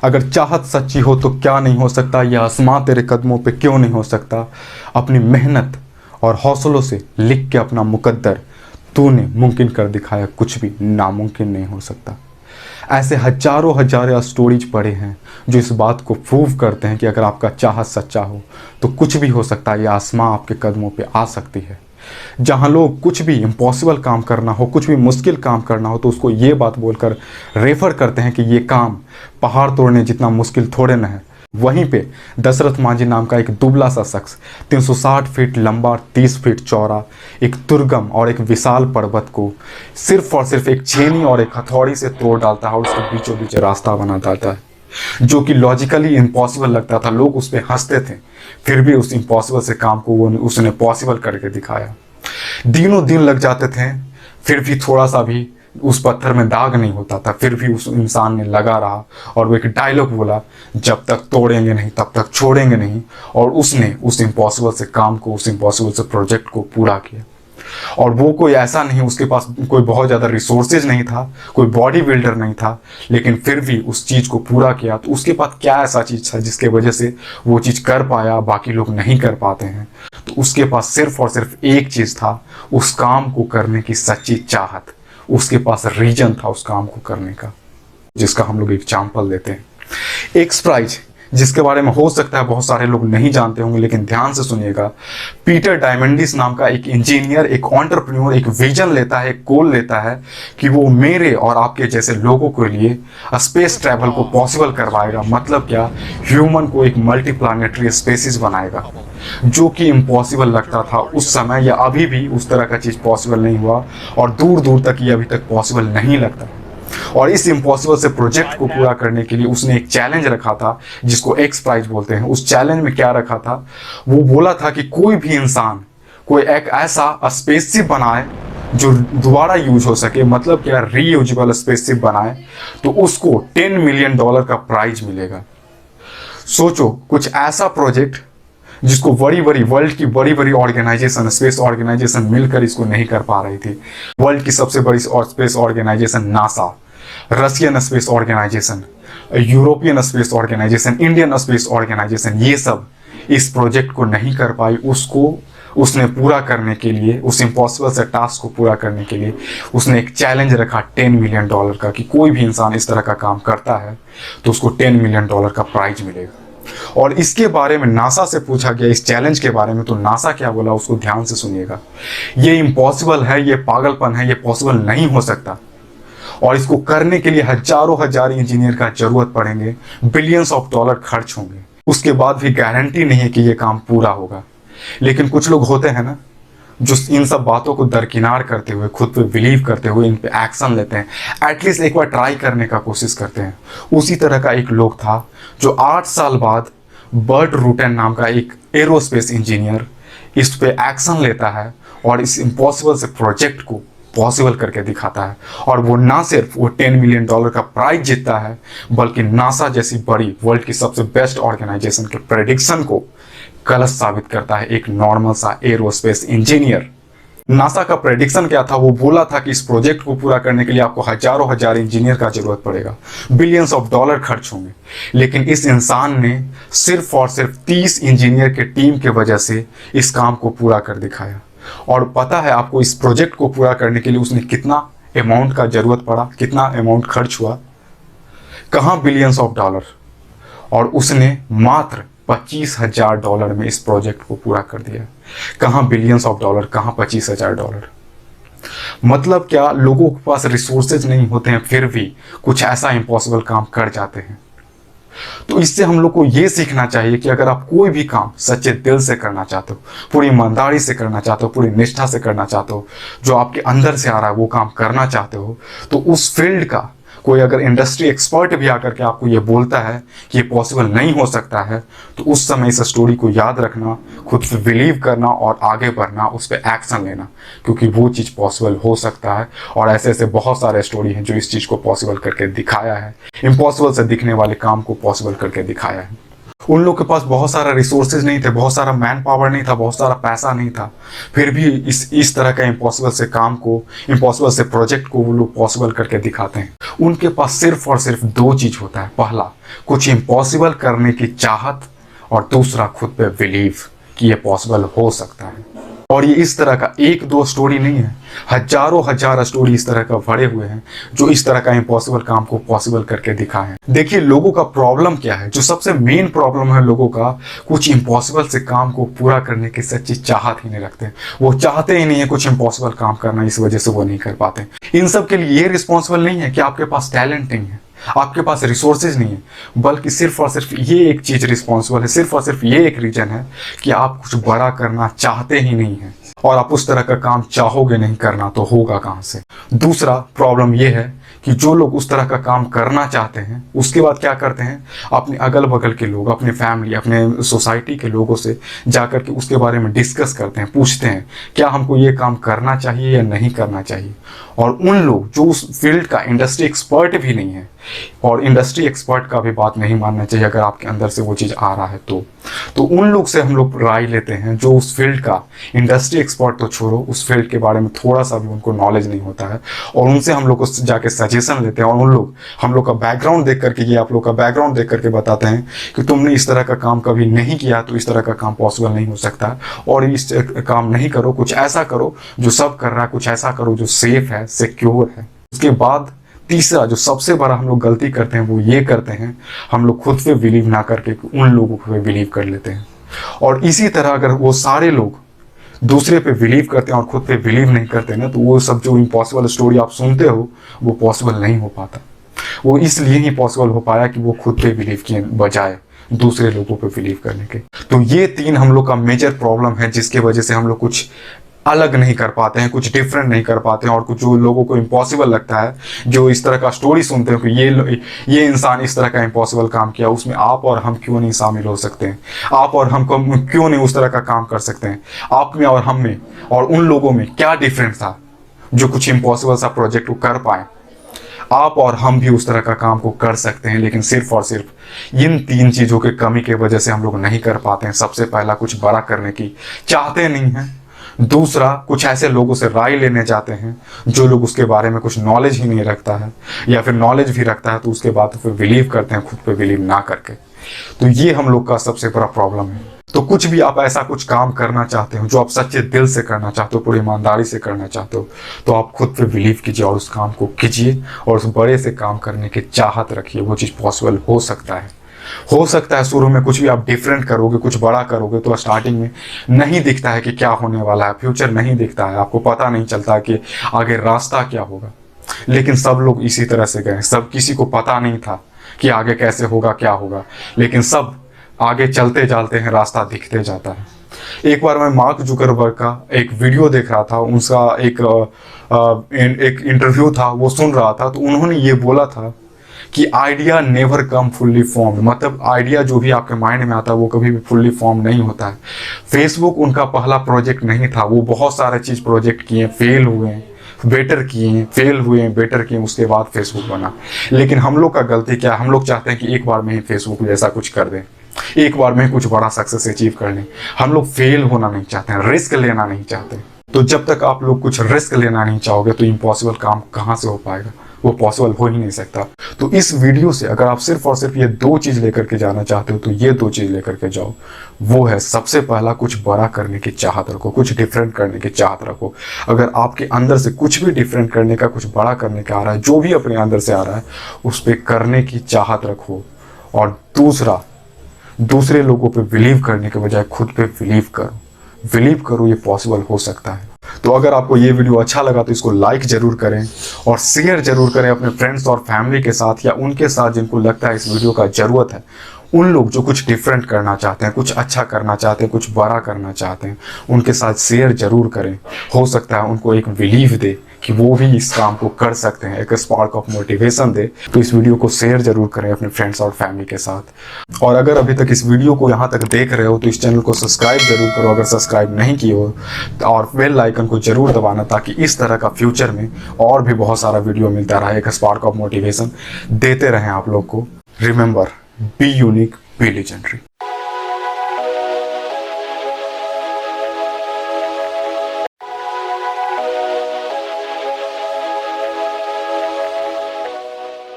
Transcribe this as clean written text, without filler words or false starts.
अगर चाहत सच्ची हो तो क्या नहीं हो सकता, यह आसमां तेरे कदमों पे क्यों नहीं हो सकता। अपनी मेहनत और हौसलों से लिख के अपना मुकद्दर तूने मुमकिन कर दिखाया, कुछ भी नामुमकिन नहीं हो सकता। ऐसे हजारों हजारों स्टोरीज पढ़े हैं जो इस बात को प्रूव करते हैं कि अगर आपका चाहत सच्चा हो तो कुछ भी हो सकता है, ये आसमां आपके कदमों पे आ सकती है। जहाँ लोग कुछ भी इम्पॉसिबल काम करना हो, कुछ भी मुश्किल काम करना हो, तो उसको ये बात बोलकर रेफर करते हैं कि ये काम पहाड़ तोड़ने जितना मुश्किल थोड़े न है। वहीं पे दशरथ मांझी नाम का एक दुबला सा शख्स 360 फीट लंबा, 30 फीट चौड़ा, एक दुर्गम और एक विशाल पर्वत को सिर्फ और सिर्फ एक छेनी और एक हथौड़ी से तोड़ डालता है और उसके बीचों बीच रास्ता बना डालता है, जो कि लॉजिकली इम्पॉसिबल लगता था। लोग उस पर हंसते थे, फिर भी उस इम्पॉसिबल से काम को उसने पॉसिबल करके दिखाया। दिनों दिन लग जाते थे, फिर भी थोड़ा सा भी उस पत्थर में दाग नहीं होता था, फिर भी उस इंसान ने लगा रहा और वो एक डायलॉग बोला, जब तक तोड़ेंगे नहीं तब तक छोड़ेंगे नहीं। और उसने उस इम्पॉसिबल से काम को, उस इम्पॉसिबल से प्रोजेक्ट को पूरा किया। और वो कोई ऐसा नहीं, उसके पास कोई बहुत ज़्यादा रिसोर्सेज नहीं था, कोई बॉडी बिल्डर नहीं था, लेकिन फिर भी उस चीज़ को पूरा किया। तो उसके पास क्या ऐसा चीज़ था जिसके वजह से वो चीज़ कर पाया, बाकी लोग नहीं कर पाते हैं। तो उसके पास सिर्फ और सिर्फ एक चीज़ था, उस काम को करने की सच्ची चाहत। उसके पास रीजन था उस काम को करने का, जिसका हम लोग एग्जाम्पल देते हैं। एक्स प्राइज, जिसके बारे में हो सकता है बहुत सारे लोग नहीं जानते होंगे, लेकिन ध्यान से सुनिएगा। पीटर डायमंडिस नाम का एक इंजीनियर, एक एंटरप्रेन्योर एक विजन लेता है, एक गोल लेता है कि वो मेरे और आपके जैसे लोगों के लिए स्पेस ट्रैवल को पॉसिबल करवाएगा। मतलब क्या, ह्यूमन को एक मल्टी प्लानेटरी स्पेसिस बनाएगा, जो कि इम्पॉसिबल लगता था उस समय, या अभी भी उस तरह का चीज़ पॉसिबल नहीं हुआ और दूर दूर तक ये अभी तक पॉसिबल नहीं लगता। और इस इम्पॉसिबल से प्रोजेक्ट को पूरा करने के लिए उसने एक चैलेंज रखा था, जिसको एक्स प्राइज बोलते हैं। उस चैलेंज में क्या रखा था, वो बोला था कि कोई भी इंसान कोई एक ऐसा स्पेसशिप बनाए जो दोबारा यूज हो सके, मतलब क्या, रीयूजेबल स्पेसशिप बनाए, तो उसको $10 मिलियन का प्राइज मिलेगा। सोचो, कुछ ऐसा प्रोजेक्ट जिसको बड़ी बड़ी वर्ल्ड की बड़ी बड़ी ऑर्गेनाइजेशन, स्पेस ऑर्गेनाइजेशन मिलकर इसको नहीं कर पा रही थी। वर्ल्ड की सबसे बड़ी space organisation NASA, Russian space organisation, European space organisation, Indian space organisation, ये सब इस प्रोजेक्ट को नहीं कर पाई। उसने पूरा करने के लिए, उस इम्पॉसिबल से टास्क को पूरा करने के लिए उसने एक चैलेंज रखा $10 मिलियन का, कि कोई भी इंसान इस तरह का काम करता है तो उसको $10 मिलियन का प्राइज मिलेगा। और इसके बारे में नासा से पूछा गया, इस चैलेंज के बारे में, तो नासा क्या बोला उसको ध्यान से सुनिएगा। ये इम्पॉसिबल है, ये पागलपन है, ये पॉसिबल नहीं हो सकता, और इसको करने के लिए हजारों हजार इंजीनियर का जरूरत पड़ेंगे, बिलियंस ऑफ डॉलर खर्च होंगे, उसके बाद भी गारंटी नहीं है कि ये काम पूरा होगा। लेकिन कुछ लोग होते हैं ना, जो इन सब बातों को दरकिनार करते हुए, खुद पे बिलीव करते हुए इन पे एक्शन लेते हैं, एटलीस्ट एक बार ट्राई करने का कोशिश करते हैं। उसी तरह का एक लोग था जो 8 साल बाद बर्ट रूटन नाम का एक एरोस्पेस इंजीनियर इस पे एक्शन लेता है और इस इम्पॉसिबल से प्रोजेक्ट को पॉसिबल करके दिखाता है। और वो ना सिर्फ वो $10 मिलियन का प्राइज जीतता है, बल्कि नासा जैसी बड़ी वर्ल्ड की सबसे बेस्ट ऑर्गेनाइजेशन के प्रेडिक्शन को गलत साबित करता है एक नॉर्मल सा एरोस्पेस इंजीनियर। नासा का प्रेडिक्शन क्या था, वो बोला था कि इस प्रोजेक्ट को पूरा करने के लिए आपको हजारों हजार इंजीनियर का जरूरत पड़ेगा, बिलियंस ऑफ डॉलर खर्च होंगे। लेकिन इस इंसान ने सिर्फ और सिर्फ 30 इंजीनियर के टीम के वजह से इस काम को पूरा कर दिखाया। और पता है आपको, इस प्रोजेक्ट को पूरा करने के लिए उसने कितना अमाउंट का जरूरत पड़ा, कितना अमाउंट खर्च हुआ, कहाँ बिलियंस ऑफ डॉलर, और उसने मात्र $25,000 में इस प्रोजेक्ट को पूरा कर दिया। कहाँ बिलियंस ऑफ डॉलर, कहाँ $25,000। मतलब क्या, लोगों के पास रिसोर्सेज नहीं होते हैं, फिर भी कुछ ऐसा इम्पॉसिबल काम कर जाते हैं। तो इससे हम लोग को ये सीखना चाहिए कि अगर आप कोई भी काम सच्चे दिल से करना चाहते हो, पूरी ईमानदारी से करना चाहते हो, पूरी निष्ठा से करना चाहते हो, जो आपके अंदर से आ रहा है वो काम करना चाहते हो, तो उस फील्ड का कोई अगर इंडस्ट्री एक्सपर्ट भी आकर के आपको ये बोलता है कि ये पॉसिबल नहीं हो सकता है, तो उस समय इस स्टोरी को याद रखना, खुद से बिलीव करना और आगे बढ़ना, उस पर एक्शन लेना, क्योंकि वो चीज़ पॉसिबल हो सकता है। और ऐसे ऐसे बहुत सारे स्टोरी हैं जो इस चीज़ को पॉसिबल करके दिखाया है, इम्पॉसिबल से दिखने वाले काम को पॉसिबल करके दिखाया है। उन लोग के पास बहुत सारा रिसोर्सेज नहीं थे, बहुत सारा मैन पावर नहीं था, बहुत सारा पैसा नहीं था, फिर भी इस तरह का इम्पॉसिबल से काम को, इम्पॉसिबल से प्रोजेक्ट को वो लोग पॉसिबल करके दिखाते हैं। उनके पास सिर्फ और सिर्फ दो चीज होता है, पहला कुछ इम्पॉसिबल करने की चाहत, और दूसरा खुद पे बिलीव कि ये पॉसिबल हो सकता है। और ये इस तरह का एक दो स्टोरी नहीं है, हजारों हजार स्टोरी इस तरह का भरे हुए हैं जो इस तरह का इम्पॉसिबल काम को पॉसिबल करके दिखाए हैं। देखिए लोगों का प्रॉब्लम क्या है, जो सबसे मेन प्रॉब्लम है लोगों का, कुछ इम्पॉसिबल से काम को पूरा करने की सच्ची चाहत ही नहीं रखते। वो चाहते ही नहीं है कुछ इम्पॉसिबल काम करना, इस वजह से वो नहीं कर पाते। इन सब के लिए ये रिस्पॉन्सिबल नहीं है कि आपके पास टैलेंट नहीं है, आपके पास रिसोर्सेज नहीं है, बल्कि सिर्फ और सिर्फ ये एक चीज रिस्पॉन्सिबल है, सिर्फ और सिर्फ ये एक रीजन है कि आप कुछ बड़ा करना चाहते ही नहीं है। और आप उस तरह का काम चाहोगे नहीं करना तो होगा कहां से। दूसरा प्रॉब्लम ये है कि जो लोग उस तरह का काम करना चाहते हैं उसके बाद क्या करते हैं, अपने अगल बगल के लोग, अपने फैमिली, अपने सोसाइटी के लोगों से जाकर के उसके बारे में डिस्कस करते हैं, पूछते हैं क्या हमको ये काम करना चाहिए या नहीं करना चाहिए। और उन लोग जो उस फील्ड का इंडस्ट्री एक्सपर्ट भी नहीं है, और इंडस्ट्री एक्सपर्ट का भी बात नहीं मानना चाहिए अगर आपके अंदर से वो चीज़ आ रहा है तो उन लोग से हम लोग राय लेते हैं जो उस फील्ड का, इंडस्ट्री एक्सपर्ट तो छोड़ो, उस फील्ड के बारे में थोड़ा सा भी उनको नॉलेज नहीं होता है, और उनसे हम लोग को जाके सजेशन लेते हैं। और उन लोग हम लोग का बैकग्राउंड देख करके, ये आप लोग का बैकग्राउंड देख करके बताते हैं कि तुमने इस तरह का काम कभी नहीं किया तो इस तरह का काम पॉसिबल नहीं हो सकता, और इस काम नहीं करो, कुछ ऐसा करो जो सब कर रहा है, कुछ ऐसा करो जो सेफ है, सिक्योर है। उसके बाद तीसरा जो सबसे बड़ा हम लोग गलती करते हैं वो ये करते हैं, हम लोग खुद पे बिलीव ना करके उन लोगों पे बिलीव कर लेते हैं। और इसी तरह अगर वो सारे लोग दूसरे पे बिलीव करते हैं और खुद पे बिलीव नहीं करते ना, तो वो सब जो इम्पॉसिबल स्टोरी आप सुनते हो वो पॉसिबल नहीं हो पाता। वो इसलिए ही पॉसिबल हो पाया कि वो खुद पे बिलीव किए बजाय दूसरे लोगों पे बिलीव करने के। तो ये तीन हम लोग का मेजर प्रॉब्लम है जिसके वजह से हम लोग कुछ अलग नहीं कर पाते हैं, कुछ डिफरेंट नहीं कर पाते हैं। और कुछ जो लोगों को इम्पॉसिबल लगता है, जो इस तरह का स्टोरी सुनते हैं कि ये इंसान इस तरह का इम्पॉसिबल काम किया, उसमें आप और हम क्यों नहीं शामिल हो सकते हैं, आप और हम क्यों नहीं उस तरह का काम कर सकते हैं, आप में और हम में और उन लोगों में क्या डिफरेंस था जो कुछ इम्पॉसिबल सा प्रोजेक्ट को कर पाए। आप और हम भी उस तरह का काम को कर सकते हैं, लेकिन सिर्फ और सिर्फ इन तीन चीज़ों की कमी की वजह से हम लोग नहीं कर पाते हैं। सबसे पहला, कुछ बड़ा करने की चाहते नहीं हैं। दूसरा, कुछ ऐसे लोगों से राय लेने जाते हैं जो लोग उसके बारे में कुछ नॉलेज ही नहीं रखता है, या फिर नॉलेज भी रखता है तो उसके बाद फिर बिलीव करते हैं खुद पे बिलीव ना करके। तो ये हम लोग का सबसे बड़ा प्रॉब्लम है। तो कुछ भी आप ऐसा कुछ काम करना चाहते हो जो आप सच्चे दिल से करना चाहते हो, पूरी ईमानदारी से करना चाहते हो, तो आप खुद पे बिलीव कीजिए और उस काम को कीजिए और उस बड़े से काम करने की चाहत रखिए। वो चीज़ पॉसिबल हो सकता है। हो सकता है शुरू में कुछ भी आप डिफरेंट करोगे, कुछ बड़ा करोगे तो स्टार्टिंग में नहीं दिखता है कि क्या होने वाला है, फ्यूचर नहीं दिखता है, आपको पता नहीं चलता कि आगे रास्ता क्या होगा। लेकिन सब लोग इसी तरह से गए, सब किसी को पता नहीं था कि आगे कैसे होगा, क्या होगा, लेकिन सब आगे चलते जाते हैं, रास्ता दिखते जाता है। एक बार मैं मार्क जुकरबर्ग का एक वीडियो देख रहा था, उनका एक इंटरव्यू था, वो सुन रहा था, तो उन्होंने ये बोला था कि idea never come fully form, मतलब आइडिया जो भी आपके माइंड में आता है वो कभी भी फुल्ली फॉर्म नहीं होता है। फेसबुक उनका पहला प्रोजेक्ट नहीं था, वो बहुत सारे चीज़ प्रोजेक्ट किए, फेल हुए, बेटर किए, फेल हुए, बेटर किए, उसके बाद फेसबुक बना। लेकिन हम लोग का गलती क्या है, हम लोग चाहते हैं कि एक बार में ही फेसबुक जैसा कुछ कर दें, एक बार में कुछ बड़ा सक्सेस अचीव कर लें। हम लोग फेल होना नहीं चाहते हैं, रिस्क लेना नहीं चाहते। तो जब तक आप लोग कुछ रिस्क लेना नहीं चाहोगे तो इम्पॉसिबल काम कहाँ से हो पाएगा, वो पॉसिबल हो ही नहीं सकता। तो इस वीडियो से अगर आप सिर्फ और सिर्फ ये दो चीज़ लेकर के जाना चाहते हो तो ये दो चीज़ लेकर के जाओ। वो है, सबसे पहला, कुछ बड़ा करने की चाहत रखो, कुछ डिफरेंट करने की चाहत रखो। अगर आपके अंदर से कुछ भी डिफरेंट करने का, कुछ बड़ा करने का आ रहा है, जो भी अपने अंदर से आ रहा है उस पर करने की चाहत रखो। और दूसरा, दूसरे लोगों पे बिलीव करने के बजाय खुद पे बिलीव करो। बिलीव करो, ये पॉसिबल हो सकता है। तो अगर आपको ये वीडियो अच्छा लगा तो इसको लाइक जरूर करें और शेयर जरूर करें अपने फ्रेंड्स और फैमिली के साथ, या उनके साथ जिनको लगता है इस वीडियो का ज़रूरत है। उन लोग जो कुछ डिफरेंट करना चाहते हैं, कुछ अच्छा करना चाहते हैं, कुछ बड़ा करना चाहते हैं, उनके साथ शेयर जरूर करें। हो सकता है उनको एक बिलीव दे कि वो भी इस काम को कर सकते हैं, एक स्पार्क ऑफ मोटिवेशन दे। तो इस वीडियो को शेयर जरूर करें अपने फ्रेंड्स और फैमिली के साथ। और अगर अभी तक इस वीडियो को यहाँ तक देख रहे हो तो इस चैनल को सब्सक्राइब जरूर करो अगर सब्सक्राइब नहीं किए हो, और बेल आइकन को जरूर दबाना ताकि इस तरह का फ्यूचर में और भी बहुत सारा वीडियो मिलता रहे, एक स्पार्क ऑफ मोटिवेशन देते रहें आप लोग को। Remember, be unique, be legendary.